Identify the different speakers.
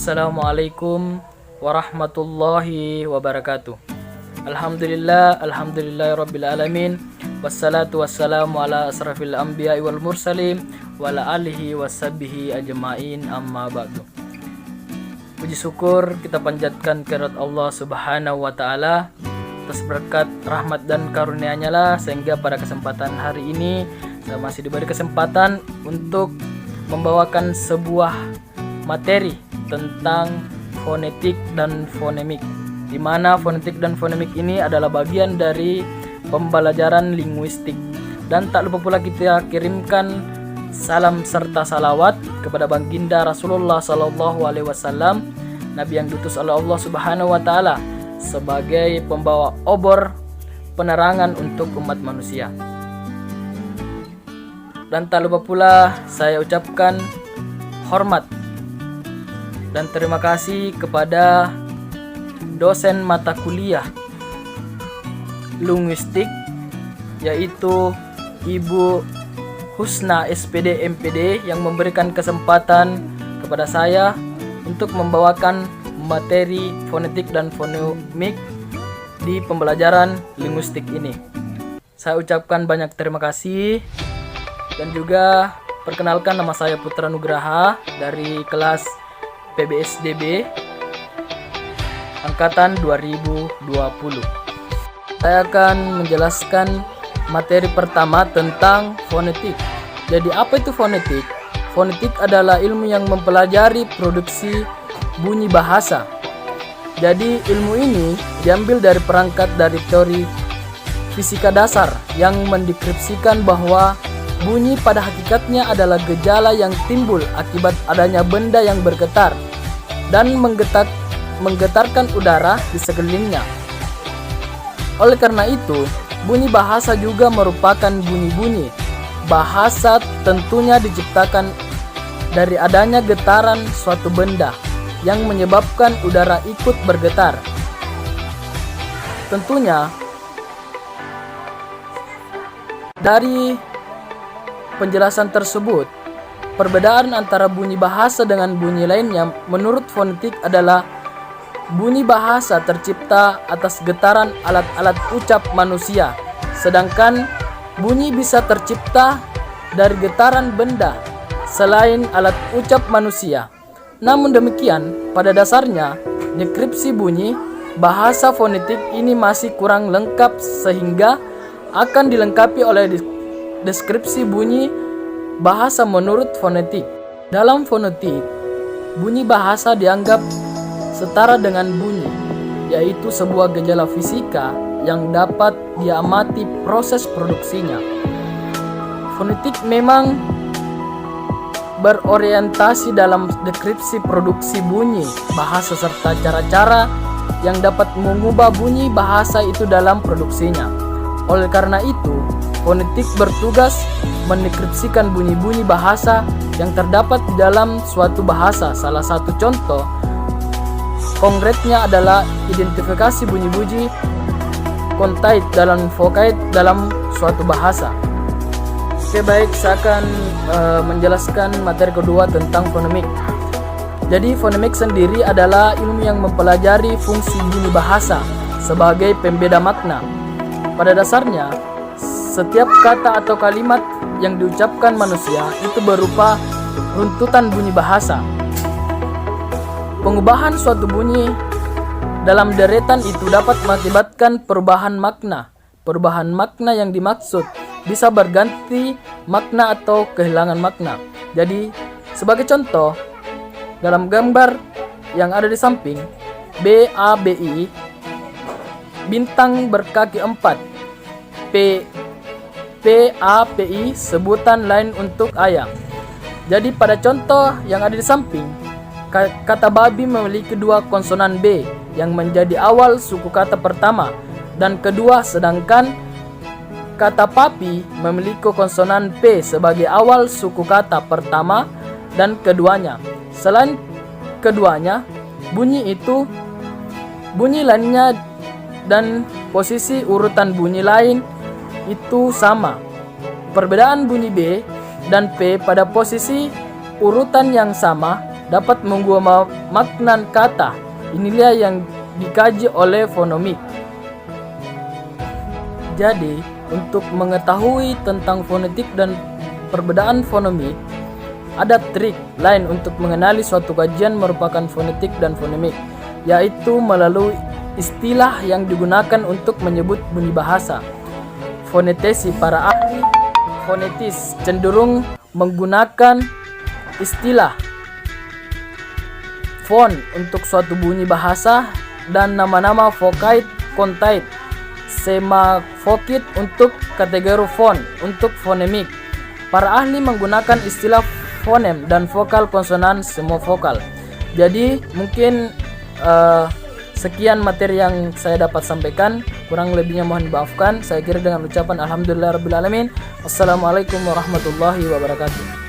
Speaker 1: Assalamualaikum warahmatullahi wabarakatuh. Alhamdulillahirabbil alamin. Wassalatu wassalamu ala asrafil anbiya'i wal mursalin wa ala alihi washabbihi ajma'in, amma ba'du. Puji syukur kita panjatkan kehadirat Allah Subhanahu wa taala atas berkat rahmat dan karunia-Nya lah, sehingga pada kesempatan hari ini saya masih diberi kesempatan untuk membawakan sebuah materi tentang fonetik dan fonemik, di mana fonetik dan fonemik ini adalah bagian dari pembelajaran linguistik. Dan tak lupa pula kita kirimkan salam serta salawat kepada baginda Rasulullah Sallallahu Alaihi Wasallam, Nabi yang diutus oleh Allah Subhanahu Wa Taala sebagai pembawa obor penerangan untuk umat manusia. Dan tak lupa pula saya ucapkan hormat dan terima kasih kepada dosen mata kuliah linguistik, yaitu Ibu Husna SPD MPD, yang memberikan kesempatan kepada saya untuk membawakan materi fonetik dan fonemik di pembelajaran linguistik ini. Saya ucapkan banyak terima kasih, dan juga perkenalkan, nama saya Putra Nugraha dari kelas PBSDB angkatan 2020. Saya akan menjelaskan materi pertama tentang fonetik. Jadi apa itu fonetik? Fonetik adalah ilmu yang mempelajari produksi bunyi bahasa. Jadi ilmu ini diambil dari perangkat dari teori fisika dasar yang mendeskripsikan bahwa bunyi pada hakikatnya adalah gejala yang timbul akibat adanya benda yang bergetar dan menggetarkan udara di sekelilingnya. Oleh karena itu, bunyi bahasa juga merupakan bunyi-bunyi bahasa, tentunya diciptakan dari adanya getaran suatu benda yang menyebabkan udara ikut bergetar. Tentunya dari penjelasan tersebut, perbedaan antara bunyi bahasa dengan bunyi lainnya menurut fonetik adalah bunyi bahasa tercipta atas getaran alat-alat ucap manusia, sedangkan bunyi bisa tercipta dari getaran benda selain alat ucap manusia. Namun demikian, pada dasarnya deskripsi bunyi bahasa fonetik ini masih kurang lengkap, sehingga akan dilengkapi oleh deskripsi bunyi bahasa menurut fonetik. Dalam fonetik, bunyi bahasa dianggap setara dengan bunyi, yaitu sebuah gejala fisika yang dapat diamati proses produksinya. Fonetik memang berorientasi dalam deskripsi produksi bunyi bahasa serta cara-cara yang dapat mengubah bunyi bahasa itu dalam produksinya. Oleh karena itu, fonetik bertugas mendeskripsikan bunyi-bunyi bahasa yang terdapat di dalam suatu bahasa. Salah satu contoh konkretnya adalah identifikasi bunyi-bunyi kontait dalam vokait dalam suatu bahasa. Oke, baik, saya akan menjelaskan materi kedua tentang fonemik. Jadi fonemik sendiri adalah ilmu yang mempelajari fungsi bunyi bahasa sebagai pembeda makna. Pada dasarnya, setiap kata atau kalimat yang diucapkan manusia itu berupa runtutan bunyi bahasa. Pengubahan suatu bunyi dalam deretan itu dapat mengakibatkan perubahan makna. Perubahan makna yang dimaksud bisa berganti makna atau kehilangan makna. Jadi, sebagai contoh, dalam gambar yang ada di samping, BABI, bintang berkaki 4, PAPI, sebutan lain untuk ayam. Jadi pada contoh yang ada di samping, kata babi memiliki dua konsonan B yang menjadi awal suku kata pertama dan kedua, sedangkan kata papi memiliki konsonan P sebagai awal suku kata pertama dan keduanya. Selain keduanya, bunyi lainnya dan posisi urutan bunyi lain itu sama. Perbedaan bunyi B dan P pada posisi urutan yang sama dapat mengubah makna kata. Inilah yang dikaji oleh fonemik. Jadi, untuk mengetahui tentang fonetik dan perbedaan fonemik, ada trik lain untuk mengenali suatu kajian merupakan fonetik dan fonemik, yaitu melalui istilah yang digunakan untuk menyebut bunyi bahasa. Fonetesi, para ahli fonetis cenderung menggunakan istilah fon untuk suatu bunyi bahasa dan nama-nama vokait, kontait, semafokit untuk kategori fon. Untuk fonemik, para ahli menggunakan istilah fonem dan vokal konsonan semavokal. Jadi mungkin sekian materi yang saya dapat sampaikan, kurang lebihnya mohon dimaafkan. Saya kira dengan ucapan alhamdulillahirabbil alamin. Wassalamualaikum warahmatullahi wabarakatuh.